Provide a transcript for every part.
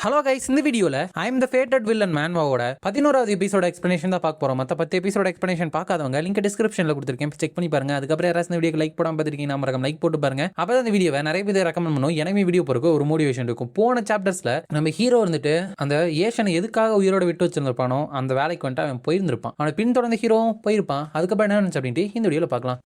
Hello guys, இந்த வீடியோல I am the ஃபேட்டட் villain மேன்வாவோட 11வது எபிசோட எக்ஸ்பிளனேஷன் தான் பார்க்க போறோம். மற்ற 10 எபிசோட எக்ஸ்பிளனேஷன் பார்க்காதவங்க லிங்க் டிஸ்கிரிப்ஷன்ல கொடுத்துருக்கேன், செக் பண்ணி பாருங்க. அதுக்கப்புறம் யாராவது இந்த வீடியோக்கு லைக் போடாம பார்த்துருக்கீங்க, நம்ம லைக் போட்டு பாருங்க. அப்பதான் இந்த வீடியோவை நிறைய பேர் ரெக்கமெண்ட் பண்ணும். எனக்கு வீடியோ போறதுக்கு ஒரு மோட்டிவேஷன் இருக்கும். போன சாப்டர்ஸ்ல நம்ம ஹீரோ வந்துட்டு அந்த ஏஷனை எதுக்காக உயிரோட விட்டு வச்சிருந்திருப்பானோ அந்த வேலைக்கு வந்துட்டு அவன் போயிருந்திருப்பான். அவனை பின்தொடர்ந்து ஹீரோ போயிருப்பான். அதுக்கப்புறம் என்ன நினைச்சு அப்படின்ட்டு இந்த வீடியோல பார்க்கலாம்.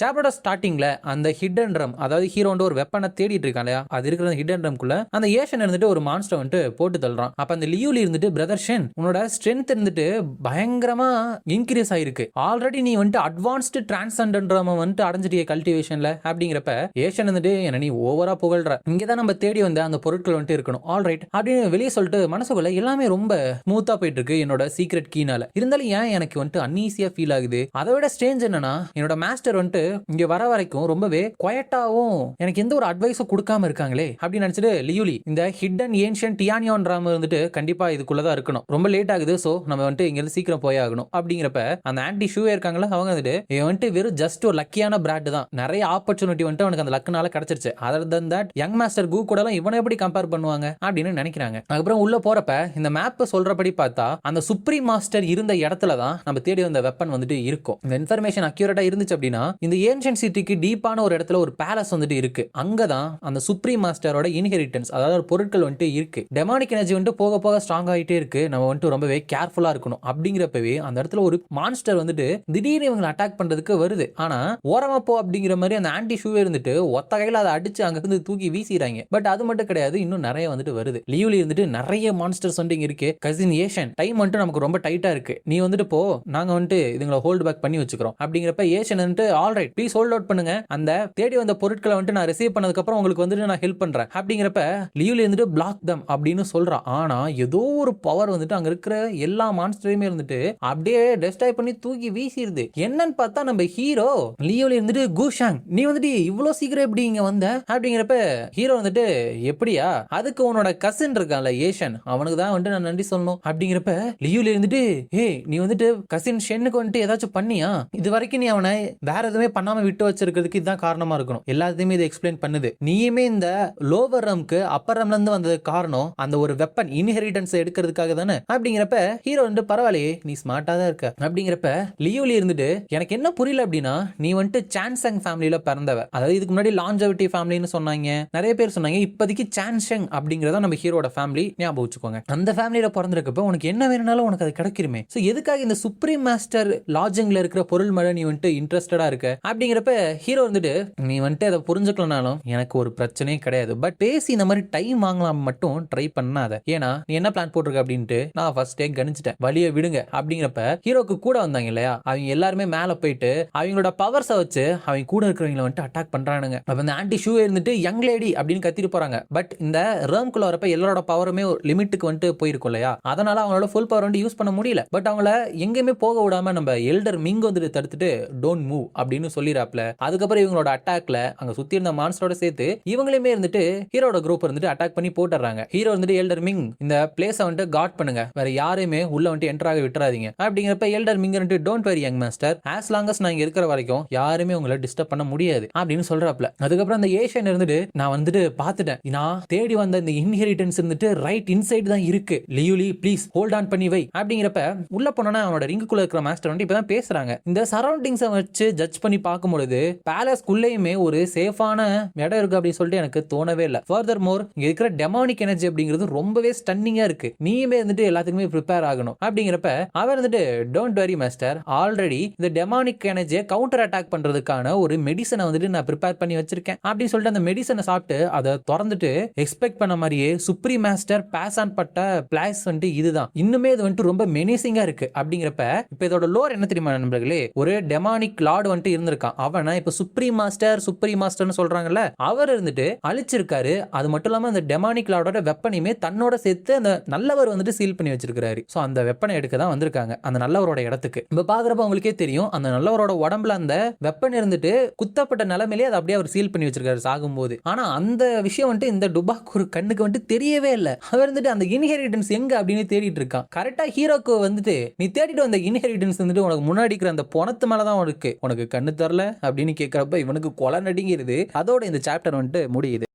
சாப்டரோட ஸ்டார்டிங்ல அந்த ஹிடன் ட்ரம், அதாவது ஹீரோ ஒரு வெப்பனை தேடிட்டு இருக்கான் இல்லையா, அது இருக்கிற ஹிடன் ட்ரம்குள்ள அந்த ஏஷன் இருந்துட்டு ஒரு மான்ஸ்டர் வந்துட்டு போட்டு தள்ளுறான். அப்ப அந்த லியூலி இருந்துட்டு பிரதர் ஷென், உன்னோட ஸ்ட்ரென்த் இருந்துட்டு பயங்கரமா இன்க்ரீஸ் ஆயிருக்கு. ஆல்ரெடி நீ வந்துட்டு அட்வான்ஸ்டு டிரான்சண்டன்ட்ரம் வந்துட்டு அடைஞ்சிட்டிய கல்டிவேஷன்ல அப்படிங்கிறப்ப ஏஷன் வந்துட்டு என்ன நீ ஓவரா புகழ்ற, இங்கதான் நம்ம தேடி வந்த அந்த பொருட்கள் வந்துட்டு இருக்கணும், ஆல்ரைட் அப்படின்னு வெளியே சொல்லிட்டு மனசுக்குள்ள எல்லாமே ரொம்ப ஸ்மூத்தா போயிட்டு இருக்கு என்னோட சீக்ரெட் கீனால. இருந்தாலும் ஏன் எனக்கு வந்துட்டு அன்ஈஸியா ஃபீல் ஆகுது. அதை விட ஸ்ட்ரேஞ்ச் என்னன்னா, என்னோட மாஸ்டர் வந்துட்டு இங்க வர வரைக்கும் ரொம்பவே குவைட்டாவும் எனக்கு எந்த ஒரு அட்வைஸும் கொடுக்காம இருக்காங்களே அப்படின்னு நினைச்சிட்டு லியூலி இந்த ஹிடன் ஏன்ஷியன்ட் டியானியான் டிராமா வந்துட்டு கண்டிப்பா இதுக்குள்ளதான் இருக்கணும், ரொம்ப லேட் ஆகுது, சோ நம்ம வந்துட்டு இங்க இருந்து சீக்கிரம் போய் ஆகணும் அப்படிங்கிறப்ப அந்த ஆன்டி ஷூவே இருக்காங்களா அவங்க வந்துட்டு இவன் வந்துட்டு வெறும் ஜஸ்ட் ஒரு லக்கியான பிராட் தான், நிறைய ஆப்பர்ச்சுனிட்டி வந்துட்டு அவனுக்கு அந்த லக்குனால கிடைச்சிருச்சு. Other than that young master கூ கூட எல்லாம் இவனை எப்படி கம்பேர் பண்ணுவாங்க அப்படின்னு நினைக்கிறாங்க. அதுக்கப்புறம் உள்ள போறப்ப இந்த மேப் சொல்றபடி பார்த்தா அந்த சுப்ரீம் மாஸ்டர் இருந்த இடத்துல தான் நம்ம தேடி வந்த வெப்பன் வந்துட்டு இருக்கும். இந்த இன்ஃபர்மேஷன் அக்யூரேட்டா இருந்துச்சு அப்படின்னா இந்த ஏன்ஷியன்ட் சிட்டிக்கு டீப்பான ஒரு இடத்துல ஒரு பேலஸ் வந்துட்டு இருக்கு. அங்கதான் அந்த சுப்ரீம் மாஸ்டரோட இன்ஹெரிட்டன்ஸ், அதாவது பொருட்கள் வந்துட்டு இருக்கு. டெமானிக் எனர்ஜி வந்துட்டு போக போக ஸ்ட்ராங் ஆகிட்டே இருக்கு. நம்ம வந்துட்டு ரொம்பவே கேர்ஃபுல்லா இருக்கணும். அப்படிங்கிறப்பவே அந்த இடத்துல ஒரு மான்ஸ்டர் வந்துட்டு திடீர்னு இவங்களை அட்டாக் பண்றதுக்கு வருது. ஆனா ஓரமா போ அப்படிங்கிற மாதிரி அந்த ஆன்டி ஷூவே இருந்துட்டு ஒத்த கையில அதை அடிச்சு அங்க இருந்து தூக்கி வீசிறாங்க. பட் அது மட்டும் கிடையாது, இன்னும் நிறைய வந்துட்டு வருது. லியூலி இருந்துட்டு நிறைய மான்ஸ்டர்ஸ் வந்துட்டு இருக்கு. கசின் ஏஷன், டைம் வந்துட்டு நமக்கு ரொம்ப டைட்டா இருக்கு, நீ வந்துட்டு போ, நாங்க வந்துட்டு இதுங்களை ஹோல்ட் பேக் பண்ணி வச்சுக்கிறோம் அப்படிங்கிறப்ப ஏஷன் வந்துட்டு ஆல்ரைட் ப்ளீஸ் ஹோல்ட் அவுட் பண்ணுங்க, அந்த தேடி வந்த பொருட்களை வந்துட்டு நான் ரிசீவ் பண்ணதுக்கு அப்புறம் உங்களுக்கு வந்துட்டு நான் ஹெல்ப் பண்றேன் அப்படிங்கிறப்ப லியூலி இருந்துட்டு பிளாக் தம் அப்படின்னு சொல்றான். ஆனா ஏதோ ஒரு பவர் வந்துட்டு அங்க இருக்கிற எல்லா மான்ஸ்டரையுமே இருந்துட்டு அப்படியே டெஸ்ட்ராய் பண்ணி தூக்கி வீசிடுது. என்னன்னு பார்த்தா நம்ம ஹீரோ லியூலி இருந்துட்டு கூஷாங், நீ வந்துட்டு இவ்வளவு சீக்கிரம் எப்படி இங்க வந்த அப்படிங்கிறப்ப ஹீரோ வந்துட்டு எப்படியா, அதுக்கு உன்னோட கசின் இருக்கான்ல ஏஷன், அவனுக்கு தான் வந்துட்டு நான் நன்றி சொல்லணும் அப்படிங்கிறப்ப லியூலி இருந்துட்டு ஏய் நீ வந்துட்டு கசின் ஷென்னுக்கு வந்துட்டு ஏதாச்சும் பண்ணியா, இது வரைக்கும் நீ அவனை வேற எதுவுமே பண்ணாம விட்டு வச்சிருக்கிறதுக்கு இதுதான் காரணமா இருக்கணும், எல்லாத்தையுமே இதை எக்ஸ்பிளைன் பண்ணுது. நீயுமே இந்த லோவர் ரம்க்கு அப்பர் ரம்ல இருந்து வந்தது காரணம் அந்த ஒரு வெப்பன் இன்ஹெரிட்டன்ஸ் எடுக்கிறதுக்காக தானே அப்படிங்கிறப்ப ஹீரோ வந்து பரவாயில்லையே நீ ஸ்மார்ட்டா தான் இருக்க அப்படிங்கிறப்ப லியூலி இருந்துட்டு எனக்கு என்ன புரியல அப்படின்னா, நீ வந்துட்டு சான்சங் ஃபேமிலியில பிறந்தவ, அதாவது இதுக்கு முன்னாடி லாஞ்சவிட்டி ஃபேமிலின்னு சொன்னாங்க, நிறைய பேர் சொன்னாங்க. இப்போதைக்கு சான்சங் அப்படிங்கறத நம்ம ஹீரோட ஃபேமிலி ஞாபகம் வச்சுக்கோங்க. அந்த ஃபேமிலியில பிறந்திருக்கப்ப உனக்கு என்ன வேணும்னாலும் உனக்கு அது கிடைக்குமே. சோ எதுக்காக இந்த சுப்ரீம் மாஸ்டர் லாட்ஜிங்ல இருக்கிற பொருள் மேல நீ வந்துட்டு இன்ட்ரெஸ்டடா இருக்க அப்படிங்கிறப்ப ஹீரோ வந்துட்டு நீ வந்துட்டு அதை புரிஞ்சுக்கலனாலும் எனக்கு ஒரு பிரச்சனையே கிடையாது, பட் பேசி இந்த மாதிரி டைம் வாங்கலாம் மட்டும் ட்ரை பண்ணாத, ஏன்னா நீ என்ன பிளான் போட்டிருக்க அப்படின்ட்டு நான் ஃபர்ஸ்டே கணிச்சிட்டேன், வழியை விடுங்க அப்படிங்கிறப்ப ஹீரோக்கு கூட வந்தாங்க இல்லையா, அவங்க எல்லாருமே மேல போயிட்டு அவங்களோட பவர்ஸை வச்சு அவங்க கூட இருக்கிறவங்களை வந்துட்டு அட்டாக் பண்றானுங்க. அப்ப இந்த ஆன்டி ஷூ இருந்துட்டு யங் லேடி அப்படின்னு கத்திட்டு போறாங்க. பட் இந்த ரேம்குள்ள வரப்ப எல்லாரோட பவருமே லிமிட்டுக்கு வந்துட்டு போயிருக்கும் இல்லையா, அதனால அவங்களோட ஃபுல் பவர் வந்து யூஸ் பண்ண முடியல. பட் அவங்கள எங்கேயுமே போக விடாம நம்ம எல்டர் மிங் வந்துட்டு தடுத்துட்டு டோன்ட் மூவ் அப்படின்னு சொல்லிராப்ல. அதுக்கப்புறம் இவங்களோட அட்டாக்ல அங்க சுத்தி இருந்த மான்ஸ்டரோட சேர்த்து இவங்களுமே இருந்துட்டு ஹீரோட குரூப் இருந்துட்டு அட்டாக் பண்ணி போட்டுறாங்க. ஹீரோ வந்துட்டு எல்டர் மிங் இந்த பிளேஸ வந்துட்டு காட் பண்ணுங்க, வேற யாரையுமே உள்ள வந்துட்டு என்டர் ஆக விட்டுறாதீங்க அப்படிங்கிறப்ப எல்டர் மிங் வந்துட்டு don't worry young master, as long as நான் இங்க இருக்கிற வரைக்கும் யாருமே உங்களை டிஸ்டர்ப் பண்ண முடியாது அப்படின்னு சொல்றாப்ல. அதுக்கப்புறம் அந்த ஏஷியன் இருந்துட்டு நான் வந்துட்டு பாத்துட்டேன், நான் தேடி வந்த இந்த இன்ஹெரிட்டன்ஸ் இருந்துட்டு ரைட் இன்சைட் தான் இருக்கு, லியூலி ப்ளீஸ் ஹோல்ட் ஆன் பண்ணி வை அப்படிங்கிறப்ப உள்ள போனா அவனோட ரிங்குக்குள்ள இருக்கிற மாஸ்டர் வந்து இப்பதான் பேசுறாங்க. இந்த சரௌண்டிங்ஸை வச்சு ஜட்ஜ் பண்ணி பார்க்கும்பொழுது பேலஸ்குள்ளேயுமே ஒரு சேஃபான இடம் இருக்கு அப்படின்னு சொல்லிட்டு எனக்கு தோணவே இல்லை. ஃபர்தர் மோர் இங்க இருக்கிற டெமானிக் எனர்ஜி அப்படிங்கிறது ரொம்பவே ஸ்டன்னிங்கா இருக்கு, நீயுமே வந்துட்டு எல்லாத்துக்குமே ப்ரிப்பேர் ஆகணும் அப்படிங்கிறப்ப அவர் வந்துட்டு டோன்ட் வெரி மாஸ்டர், ஆல்ரெடி இந்த டெமானிக் எனர்ஜியை கவுண்டர் அட்டாக் பண்றதுக்கான ஒரு மெடிசனை வந்துட்டு நான் ப்ரிப்பேர் பண்ணி வச்சிருக்கேன் அப்படின்னு சொல்லிட்டு அந்த மெடிசனை சாப்பிட்டு அதை திறந்துட்டு எக்ஸ்பெக்ட் பண்ண மாதிரியே சுப்ரீம் மாஸ்டர் பாஸ் ஆன் பட்ட பிளாஸ் வந்துட்டு இதுதான், இன்னுமே இது வந்துட்டு ரொம்ப மெனிசிங்கா இருக்கு அப்படிங்கிறப்ப இப்ப இதோட லோர் என்ன தெரியுமா நண்பர்களே, ஒரு டெமானிக் லார்டு வந்துட்டு இருந்திருக்கான், அவனை இப்ப சுப்ரீம் மாஸ்டர்னு சொல்றாங்கல்ல, அவர் இருந்துட்டு அழிச்சிருக்காரு. அது மட்டும் இல்லாம அந்த டெமானிக் லார்டோட வெப்பனையுமே தன்னோட சேர்த்து அந்த நல்லவர் வந்துட்டு சீல் பண்ணி வச்சிருக்காரு. சோ அந்த வெப்பனை எடுக்க தான் வந்திருக்காங்க அந்த நல்லவரோட இடத்துக்கு. இப்ப பாக்குறப்ப உங்களுக்கே தெரியும் அந்த நல்லவரோட உடம்புல அந்த வெப்பன் இருந்துட்டு குத்தப்பட்ட நிலைமையிலே அதை அப்படியே அவர் சீல் பண்ணி வச்சிருக்காரு சாகும்போது. ஆனா அந்த விஷயம் வந்துட்டு இந்த டுபாக் ஒரு கண்ணுக்கு வந்துட்டு தெரியவே இல்லை. அவர் வந்துட்டு அந்த இன்ஹெரிட்டன்ஸ் எங்க அப்படின்னு தேடிட்டு இருக்கான். கரெக்டா ஹீரோக்கு வந்துட்டு நீ தேடிட்டு வந்த இன்ஹெரிட்டன்ஸ் வந்துட்டு உனக்கு முன்னாடி இருக்கிற அந்த பொணத்து மேலதான் இருக்கு, உனக்கு கண்ணு தரல அப்படின்னு கேட்கறப்ப இவனுக்கு கொலை நடிங்கிறது. அதோட இந்த சாப்டர் வந்துட்டு முடியுது.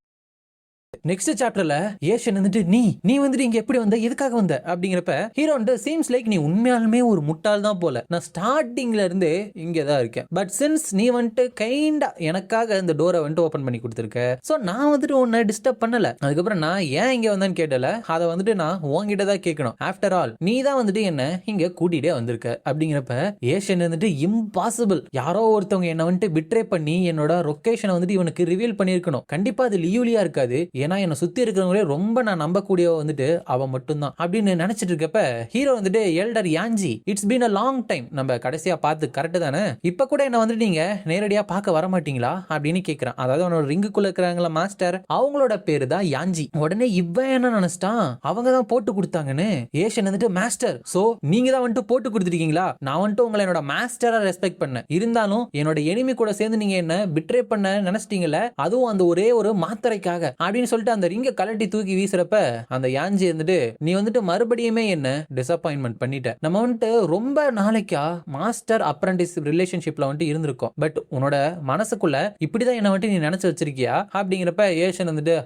நெக்ஸ்ட் சாப்டர்ல ஏஷன் வந்துட்டு நீ வந்துட்டு இங்க எப்படி வந்த, எதுக்காக வந்த அப்படிங்கிறப்ப ஹீரோ வந்து சீம்ஸ் லைக் நீ உண்மையாலுமே ஒரு முட்டாள் தான் போல, நான் ஸ்டார்டிங்ல இருந்து இங்க தான் இருக்கேன், பட் சின்ஸ் நீ வந்துட்டு கைண்டா எனக்காக இந்த டோரை வந்துட்டு ஓபன் பண்ணி கொடுத்துருக்க, சோ நான் வந்துட்டு உன்னை டிஸ்டர்ப் பண்ணல, அதுக்கப்புறம் நான் ஏன் இங்க வந்தேன்னு கேட்டல, அதை வந்துட்டு நான் உன்கிட்ட தான் கேட்கணும், ஆஃப்டர் ஆல் நீ தான் வந்துட்டு என்ன இங்க கூட்டிட்டே வந்திருக்க அப்படிங்கிறப்ப ஏஷன் வந்துட்டு இம்பாசிபிள், யாரோ ஒருத்தவங்க என்ன வந்துட்டு பிட்ரே பண்ணி என்னோட லொகேஷனை வந்துட்டு இவனுக்கு ரிவீல் பண்ணிருக்கணும், கண்டிப்பா அது லியூலியா இருக்காது, ஏன்னா என்ன சுத்தி இருக்கிறவங்களே ரொம்ப நான் நம்பக்கூடிய வந்துட்டு அவ மட்டும்தான் அப்படின்னு நினைச்சிட்டு இருக்கப்ப ஹீரோ வந்துட்டு எல்டர் யாஞ்சி, it's been a long time, நம்ம கடைசியா பார்த்து கரெக்ட் தானே, இப்ப கூட என்ன வந்துட்டு நீங்க நேரடியா பார்க்க வர மாட்டீங்களா அப்படின்னு கேட்கிறான். அதாவது அவனோட ரிங்குக்குள்ள இருக்கிறாங்களா மாஸ்டர், அவங்களோட பேரு தான் யாஞ்சி. உடனே இவன் என்ன நினைச்சிட்டான், அவங்க தான் போட்டு கொடுத்தாங்கன்னு. ஏஷன் வந்துட்டு மாஸ்டர், சோ நீங்க தான் வந்துட்டு போட்டு கொடுத்துருக்கீங்களா, நான் வந்துட்டு உங்களை என்னோட மாஸ்டரா ரெஸ்பெக்ட் பண்ணேன், இருந்தாலும் என்னோட எனிமி கூட சேர்ந்து நீங்க என்ன பிட்ரே பண்ண நினைச்சிட்டீங்கல்ல, அதுவும் அந்த ஒரே ஒரு மாத்திரைக்காக அப்படின்னு சொல்லிட்டு அந்த ரிங்க கலட்டி தூக்கி வீசுறப்ப அந்த யாஞ்சி இருந்துட்டு நீ வந்துட்டு மறுபடியுமே என்ன டிசப்பாயின்மெண்ட் பண்ணிட்ட, நம்ம வந்துட்டு ரொம்ப நாளைக்கா மாஸ்டர் அப்ரண்டிஸ் ரிலேஷன்ஷிப்ல வந்துட்டு இருந்திருக்கோம், பட் உன்னோட மனசுக்குள்ள இப்படிதான் என்ன வந்துட்டு நீ நினைச்சு வச்சிருக்கியா அப்படிங்கிறப்ப ஏஷன் வந்துட்டு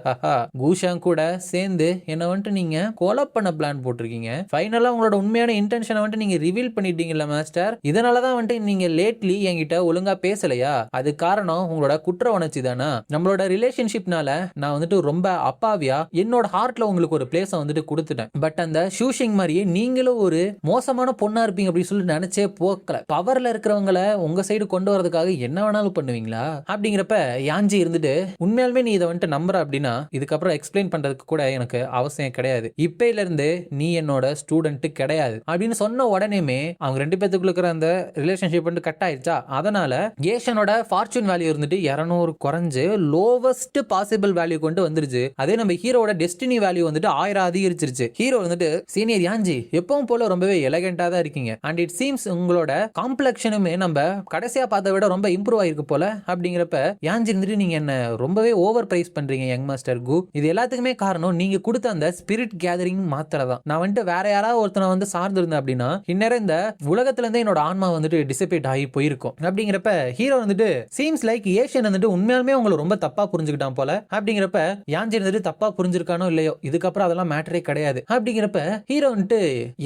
கூஷாங் கூட சேர்ந்து என்ன வந்துட்டு நீங்க கொலை பண்ண பிளான் போட்டிருக்கீங்க, ஃபைனலா உங்களோட உண்மையான இன்டென்ஷனை வந்துட்டு நீங்க ரிவீல் பண்ணிட்டீங்கல்ல மாஸ்டர், இதனாலதான் வந்துட்டு நீங்க லேட்லி என்கிட்ட ஒழுங்கா பேசலையா, அது காரணம் உங்களோட குற்ற உணர்ச்சி தானா, நம்மளோட ரிலேஷன்ஷிப்னால நான் வந்துட்டு ரொம்ப அப்பாவியா என்னோட ஹார்ட்ல உங்களுக்கு ஒரு பிளேஸை வந்துட்டு கொடுத்துட்டேன், பட் அந்த ஷூஷிங் மாதிரியே நீங்களும் ஒரு மோசமான பொண்ணா இருப்பீங்க அப்படின்னு சொல்லிட்டு நினைச்சே போக்கல, பவர்ல இருக்கிறவங்களை உங்க சைடு கொண்டு வரதுக்காக என்ன வேணாலும் பண்ணுவீங்களா அப்படிங்கிறப்ப யாஞ்சி இருந்துட்டு உண்மையாலுமே நீ இதை வந்துட்டு நம்புற அப்படின்னா இதுக்கப்புறம் எக்ஸ்பிளைன் பண்றதுக்கு கூட எனக்கு அவசியம் கிடையாது, இப்பையில இருந்து நீ என்னோட ஸ்டூடெண்ட் கிடையாது அப்படின்னு சொன்ன உடனேமே அவங்க ரெண்டு பேத்துக்குள்ள இருக்கிற அந்த ரிலேஷன்ஷிப் வந்து கட் ஆயிடுச்சா, அதனால ஏஷனோட ஃபார்ச்சூன் வேல்யூ இருந்துட்டு 200 குறைஞ்சு லோவஸ்ட் பாசிபிள் வேல்யூ கொண்டு வந்துருச்சு, அதே நம்ம ஹீரோட டெஸ்டினி வேல்யூ வந்துட்டு 1000 அதிகரிச்சிருச்சு. ஹீரோ வந்துட்டு சீனியர் யாஞ்சி எப்பவும் போல ரொம்பவே எலகண்டா தான் இருக்கீங்க, அண்ட் இட் சீம்ஸ் உங்களோட காம்ப்ளெக்ஷனுமே நம்ம கடைசியா பார்த்த விட ரொம்ப இம்ப்ரூவ் ஆயிருக்கு போல அப்படிங்கிறப்ப யாஞ்சி இருந்துட்டு நீங்க என்ன ரொம்பவே ஓவர் பிரைஸ் பண்றீங்க யங் மாஸ்டர் கு, இது எல்லாத்துக்குமே காரணம் நீங்க கொடுத்த அந்த ஸ்பிரிட் கேதரிங் மாத்திரை தான், நான் வந்துட்டு வேற யாராவது ஒருத்தனை வந்து சார்ந்து இருந்தேன் அப்படின்னா இந்நேரம் இந்த உலகத்துல இருந்து என்னோட ஆன்மா வந்துட்டு டிசிபேட் ஆகி போயிருக்கும் அப்படிங்கிறப்ப ஹீரோ வந்துட்டு சீம்ஸ் லைக் ஏஷியன் வந்துட்டு உண்மையாலுமே உங்களை ரொம்ப தப்பா புரிஞ்சுக்கிட்டான் போல அப்படிங்கிறப்ப யாஞ்சி இருந்துட்டு தப்பா புரிஞ்சிருக்கானோ இல்லையோ இதுக்கப்புறம் அதெல்லாம் மேட்டரே கிடையாது அப்படிங்கிறப்ப ஹீரோ வந்துட்டு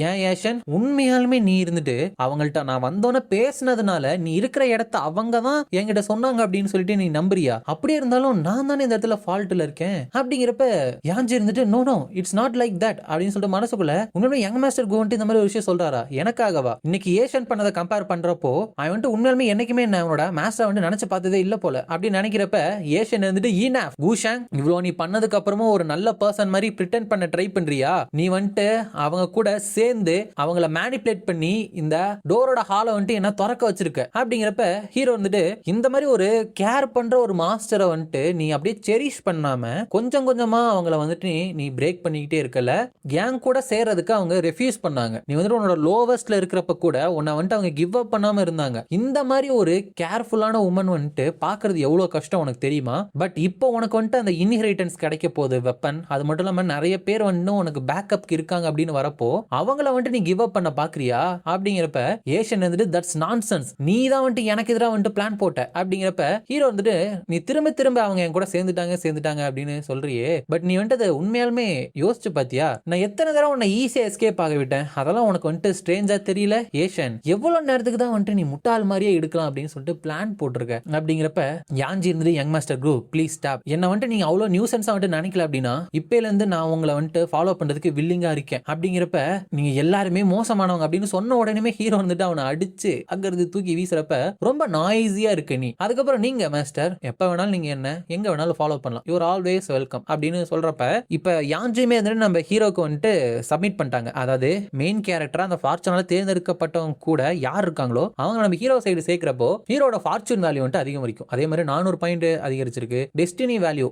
ஏன் ஏஷன் உண்மையாலுமே நீ இருந்துட்டு அவங்கள்ட்ட நான் வந்தோன்னு பேசினதுனால நீ இருக்கிற இடத்த அவங்க தான் என்கிட்ட சொன்னாங்க அப்படின்னு சொல்லிட்டு நீ நம்புறியா, அப்படியே இருந்தாலும் நான் தானே இந்த இடத்துல ஃபால்ட்ல இருக்கேன் அப்படிங்கிறப்ப யாஞ்சி இருந்துட்டு no no it's not like that அப்படின்னு சொல்லிட்டு மனசுக்குள்ள உண்மையுமே யங் மாஸ்டர் கோவன்ட்டு இந்த மாதிரி ஒரு விஷயம் சொல்றாரா எனக்காகவா, இன்னைக்கு ஏஷன் பண்ணதை கம்பேர் பண்றப்போ அவன் வந்துட்டு உண்மையாலுமே என்னைக்குமே அவனோட மாஸ்டர் வந்து நினைச்சு பார்த்ததே இல்ல போல அப்படின்னு நினைக்கிறப்ப ஏஷன் வந்துட்டு ஈனாஃப் கூஷாங் இவ்வளோ நீ பண்ணதுக்கு அப்புறமும் ஒரு நல்ல பர்சன் மாதிரி பிரிட்டன் பண்ண ட்ரை பண்றியா, நீ வந்துட்டு அவங்க கூட சேர்ந்து அவங்கள மேனிபுலேட் பண்ணி இந்த டோரோட ஹாலை வந்துட்டு என்ன திறக்க வச்சிருக்க அப்படிங்கிறப்ப ஹீரோ வந்துட்டு இந்த மாதிரி ஒரு கேர் பண்ற ஒரு மாஸ்டரை வந்துட்டு நீ அப்படியே செரிஷ் பண்ணாம கொஞ்சம் கொஞ்சமா அவங்கள வந்துட்டு நீ பிரேக் பண்ணிக்கிட்டே இருக்கல, கேங் கூட சேர்றதுக்கு அவங்க ரெஃப்யூஸ் பண்ணாங்க, நீ வந்துட்டு உன்னோட லோவஸ்ட்ல இருக்கிறப்ப கூட உன்னை வந்துட்டு அவங்க கிவ் அப் பண்ணாம இருந்தாங்க, இந்த மாதிரி ஒரு கேர்ஃபுல்லான உமன் வந்துட்டு பாக்குறது எவ்வளவு கஷ்டம் உனக்கு தெரியுமா, பட் இப்போ உனக்கு வந்துட்டு அந்த இன்ஹெரிட்டன்ஸ் கிடைக்க போகுது வெப்பன், அது மட்டும் இல்லாம நிறைய பேர் வந்து உனக்கு பேக்கப் இருக்காங்க அப்படின்னு வரப்போ அவங்கள வந்துட்டு நீ கிவ் அப் பண்ண பாக்குறியா அப்படிங்கிறப்ப ஏஷன் வந்துட்டு தட்ஸ் நான்சென்ஸ், நீ தான் வந்துட்டு எனக்கு எதிராக வந்துட்டு பிளான் போட்ட அப்படிங்கிறப்ப ஹீரோ வந்துட்டு நீ திரும்ப திரும்ப அவங்க என் கூட சேர்ந்துட்டாங்க அப்படின்னு சொல்றியே, பட் நீ வந்துட்டு உண்மையாலுமே யோசிச்சு பாத்தியா, நான் எத்தனை தடவை உன்னை ஈஸியா எஸ்கேப் ஆக விட்டேன், அதெல்லாம் உனக்கு வந்துட்டு ஸ்ட்ரேஞ்சா தெரியல, ஏஷன் எவ்வளவு நேரத்துக்கு தான் வந்துட்டு நீ முட்டாள் மாதிரியே எடுக்கலாம் அப்படின்னு சொல்லிட்டு பிளான் போட்டிருக்க அப்படிங்கிறப்ப யாஞ்சி இருந்துட்டு young master crew please stop, என்ன வந்துட்டு நீங்க அவ்வளவு நியூசன்ஸா வந்துட்டு நினைக்கல அப்படின்னா இப்பையில இருந்து நான் உங்களை வந்துட்டு ஃபாலோ பண்றதுக்கு வில்லிங்கா இருக்கேன் அப்படிங்கிறப்ப நீங்க எல்லாருமே மோசமானவங்க அப்படின்னு சொன்ன உடனே ஹீரோ வந்துட்டு அவனை அடிச்சு அங்கிருந்து தூக்கி வீசுறப்ப ரொம்ப நாய்ஸியா இருக்கு நீ, அதுக்கப்புறம் நீங்க மாஸ்டர் எப்ப வேணாலும் நீங்க என்ன எங்க வேணாலும் ஃபாலோ பண்ணலாம், யூ ஆர் ஆல்வேஸ் வெல்கம் அப்படின்னு சொல்றப்ப இப்ப யாஞ்சியுமே வந்துட்டு நம்ம ஹீரோக்கு வந்துட்டு சப்மிட் பண்ணிட்டாங்க, அதாவது மெயின் கேரக்டரா அந்த ஃபார்ச்சூனால தேர்ந்தெடுக்கப்பட்டவங்க கூட யார் இருக்காங்களோ அவங்க நம்ம ஹீரோ சைடு சேர்க்கிறப்போ ஹீரோட ஃபார்ச்சூன் வேல்யூ வந்துட்டு அதிகம் வரைக்கும், அதே மாதிரி 400 பாயிண்ட் அதிகரிச்சிருக்கு, டெஸ்டினி வேல்யூ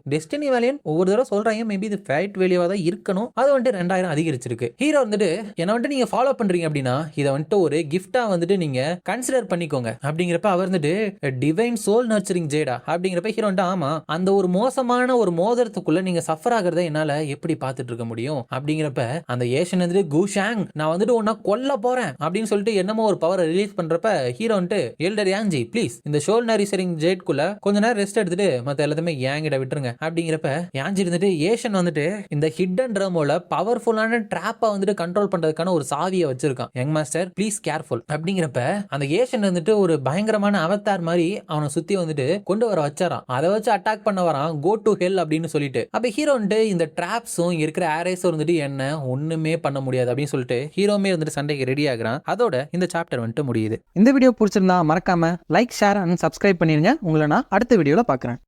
ஒவ்வொரு தடவை சொல்றாங்க மேபி இது ஃபேட் வேல்யூவா தான் இருக்கணும். அது வந்துட்டு 2000 அதிகரிச்சிருக்கு. ஹீரோ வந்துட்டு என்ன வந்துட்டு நீங்க ஃபாலோ பண்றீங்க அப்படின்னா இதை வந்துட்டு ஒரு கிஃப்டா வந்துட்டு நீங்க கன்சிடர் பண்ணிக்கோங்க அப்படிங்கிறப்ப அவர் வந்துட்டு டிவைன் சோல் நர்ச்சரிங் ஜேடா அப்படிங்கிறப்ப ஹீரோ வந்துட்டு ஆமா அந்த ஒரு மோசமான ஒரு மோதிரத்துக்குள்ள நீங்க சஃபர் ஆகிறத என்னால எப்படி பார்த்துட்டு இருக்க முடியும் அப்படிங்கிறப்ப அந்த ஏஷன் வந்துட்டு குஷாங் நான் வந்துட்டு உன்னை கொல்ல போறேன் அப்படின்னு சொல்லிட்டு என்னமோ ஒரு பவரை ரிலீஸ் பண்றப்ப ஹீரோ வந்துட்டு எல்டர் யாஞ்சி ப்ளீஸ் இந்த சோல் நர்ச்சரிங் ஜேட்குள்ள கொஞ்ச நேரம் ரெஸ்ட் எடுத்துட்டு மத்த எல்லாத்தையுமே ஏங்கிட்ட விட்டுருங்க அப்படிங்கிறப்ப யாஞ்சி இருந்துட்டு ஏஷன் வந்துட்டு இந்த ஹிடன் ட்ரமோல பவர்ஃபுல்லான ட்ராப்பை வந்துட்டு கண்ட்ரோல் பண்றதுக்கான ஒரு சாவியை வச்சிருக்கான். யங் மாஸ்டர் ப்ளீஸ் கேர்ஃபுல் அப்படிங்கிறப்ப அந்த ஏஷன் வந்துட்டு ஒரு பயங்கரமான அவதார் மாதிரி அவனை சுத்தி வந்துட்டு கொண்டு வர வச்சாரான். அதை வச்சு அட்டாக் பண்ண வரான் கோ டு ஹெல் அப்படின்னு சொல்லிட்டு. அப்ப ஹீரோ வந்துட்டு இந்த டிராப்ஸும் இருக்கிற ஏரேஸும் வந்துட்டு என்ன ஒண்ணுமே பண்ண முடியாது அப்படின்னு சொல்லிட்டு ஹீரோமே வந்துட்டு சண்டைக்கு ரெடி ஆகுறான். அதோட இந்த சாப்டர் வந்துட்டு முடியுது. இந்த வீடியோ பிடிச்சிருந்தா மறக்காம லைக், ஷேர் அண்ட் சப்ஸ்கிரைப் பண்ணிருங்க. உங்களை நான் அடுத்த வீடியோல பார்க்குறேன்.